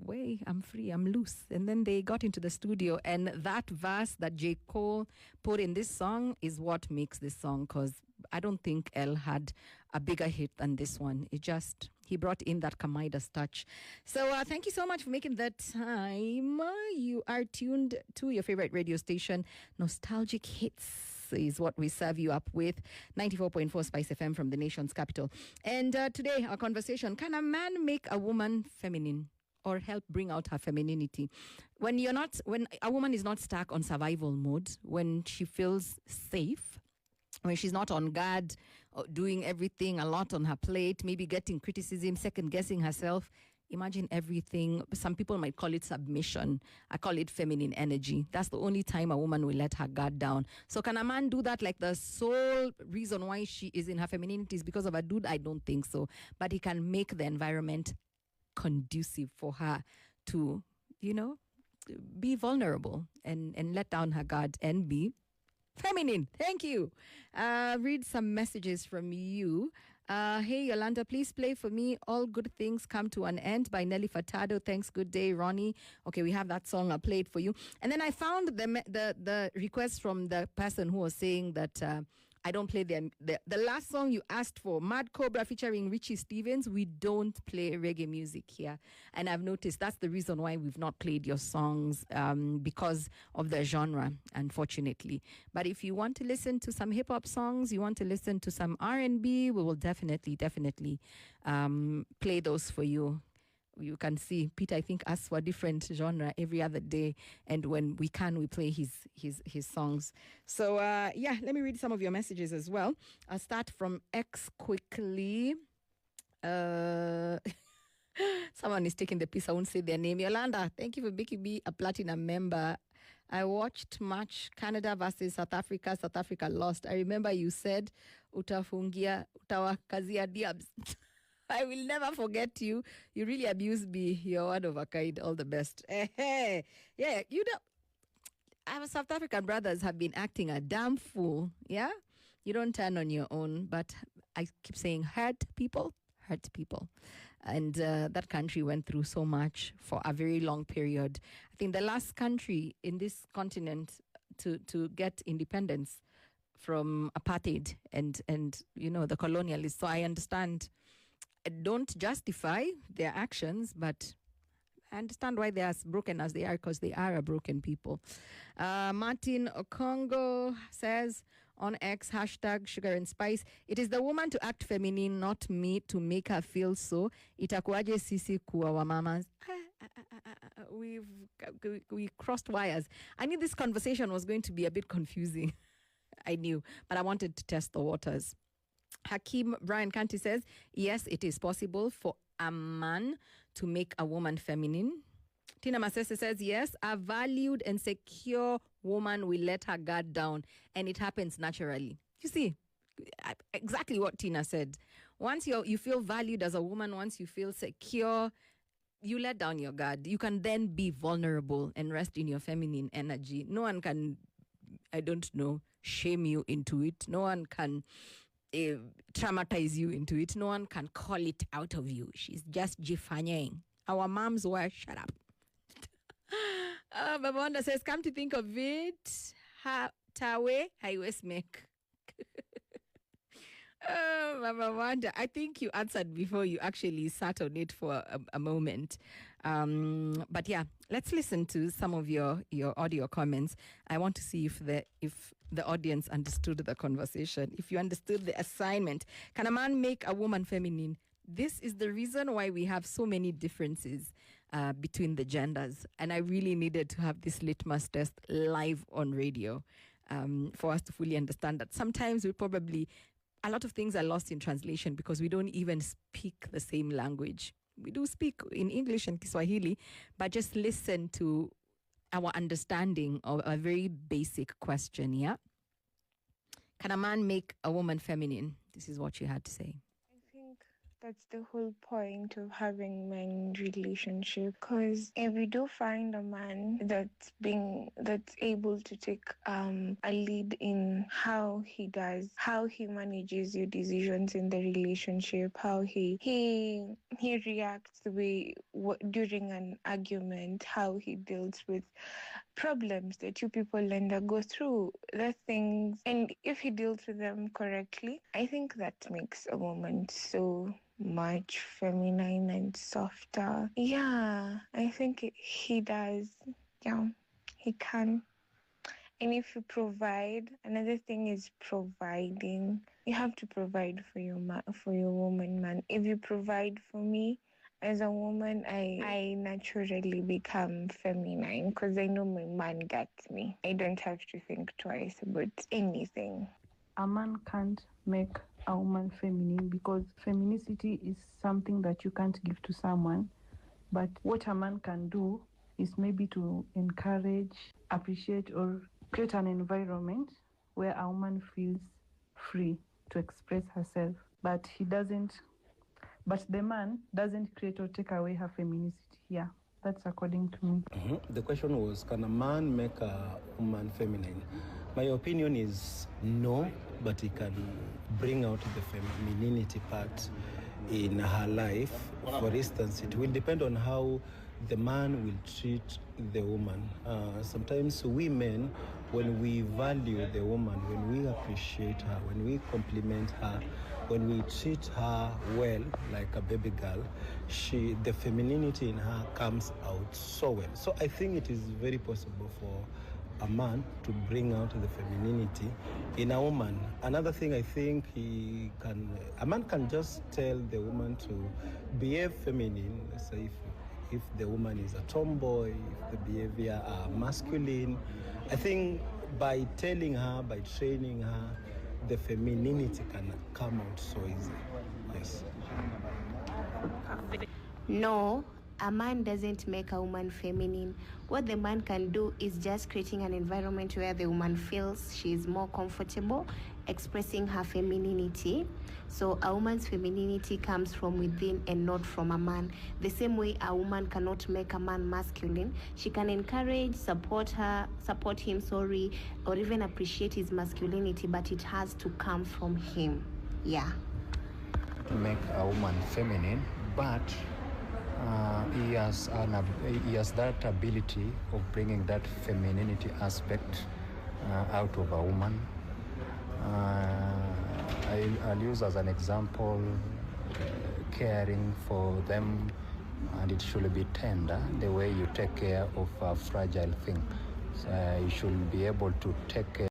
away, I'm free, I'm loose. And then they got into the studio, and that verse that J. Cole put in this song is what makes this song, because I don't think Elle had a bigger hit than this one. He brought in that Kamaida's touch. So thank you so much for making that time. You are tuned to your favorite radio station, Nostalgic Hits is what we serve you up with. 94.4 Spice FM from the nation's capital. And today, our conversation, can a man make a woman feminine or help bring out her femininity? When a woman is not stuck on survival mode, when she feels safe, when she's not on guard, doing everything, a lot on her plate, maybe getting criticism, second guessing herself. Imagine everything. Some people might call it submission. I call it feminine energy. That's the only time a woman will let her guard down. So can a man do that? Like the sole reason why she is in her femininity is because of a dude? I don't think so. But he can make the environment conducive for her to, be vulnerable and let down her guard and be feminine. Thank you. Read some messages from you. Hey, Yolanda, please play for me All Good Things Come to an End by Nelly Furtado. Thanks. Good day, Ronnie. Okay, we have that song. I played for you. And then I found the request from the person who was saying that I don't play the last song you asked for, Mad Cobra featuring Richie Stevens. We don't play reggae music here. And I've noticed that's the reason why we've not played your songs, because of the genre, unfortunately. But if you want to listen to some hip-hop songs, you want to listen to some R&B, we will definitely play those for you. You can see Peter, I think, asks for a different genre every other day, and when we can, we play his songs. So let me read some of your messages as well. I'll start from X quickly. Someone is taking the piece. I won't say their name. Yolanda, thank you for making me a platinum member. I watched match Canada versus South Africa. South Africa lost. I remember you said utawakazia diabs. I will never forget you. You really abused me. You're one of a kind. All the best. Yeah, our South African brothers have been acting a damn fool. Yeah? You don't turn on your own, but I keep saying hurt people. And that country went through so much for a very long period. I think the last country in this continent to get independence from apartheid and the colonialists. So I understand. I don't justify their actions, but I understand why they are as broken as they are, because they are a broken people. Martin Okongo says on X, #Sugar and Spice, it is the woman to act feminine, not me to make her feel so. Itakuwaje sisi kuwa wamamas. We crossed wires. I knew this conversation was going to be a bit confusing. I knew, but I wanted to test the waters. Hakeem Brian Kanti says, yes, it is possible for a man to make a woman feminine. Tina Masese says, yes, a valued and secure woman will let her guard down, and it happens naturally. You see, exactly what Tina said. Once you feel valued as a woman, once you feel secure, you let down your guard. You can then be vulnerable and rest in your feminine energy. No one can, shame you into it. No one can traumatize you into it. No one can call it out of you. She's just jifanying. Our moms were, shut up. Baba Wanda says, come to think of it, tawe highway make. Mama Wanda, I think you answered before you actually sat on it for a moment. But yeah, let's listen to some of your audio comments. I want to see if the audience understood the conversation, if you understood the assignment. Can a man make a woman feminine? This is the reason why we have so many differences between the genders. And I really needed to have this litmus test live on radio for us to fully understand that sometimes a lot of things are lost in translation because we don't even speak the same language. We do speak in English and Kiswahili, but just listen to our understanding of a very basic question, yeah? Can a man make a woman feminine? This is what you had to say. I think That's the whole point of having men relationship. Because if you do find a man that's able to take a lead in how he manages your decisions in the relationship, how he reacts during an argument, how he deals with problems that you people undergo through the things, and if he deals with them correctly, I think that makes a woman so much feminine and softer. Yeah, I think he does. Yeah, he can. And if you provide, another thing is providing. You have to provide for for your woman, man. If you provide for me as a woman, I naturally become feminine because I know my man gets me. I don't have to think twice about anything. A man can't make a woman feminine because femininity is something that you can't give to someone. But what a man can do is maybe to encourage, appreciate, or create an environment where a woman feels free to express herself. But the man doesn't create or take away her femininity. Yeah, that's according to me. The question was, can a man make a woman feminine? My opinion is no, but he can bring out the femininity part in her life. For instance, it will depend on how the man will treat the woman. Sometimes we men, when we value the woman, when we appreciate her, when we compliment her, when we treat her well, like a baby girl, the femininity in her comes out so well. So I think it is very possible for a man to bring out the femininity in a woman. Another thing I think a man can just tell the woman to behave feminine. Let's say if the woman is a tomboy, if the behavior are masculine, I think by telling her, by training her, the femininity can come out so easy. Yes. No, a man doesn't make a woman feminine. What the man can do is just creating an environment where the woman feels she is more comfortable expressing her femininity. So a woman's femininity comes from within and not from a man. The same way a woman cannot make a man masculine, she can encourage, support him, or even appreciate his masculinity, but it has to come from him. Yeah. To make a woman feminine, but he has that ability of bringing that femininity aspect out of a woman. I'll use as an example caring for them, and it should be tender, the way you take care of a fragile thing. So you should be able to take care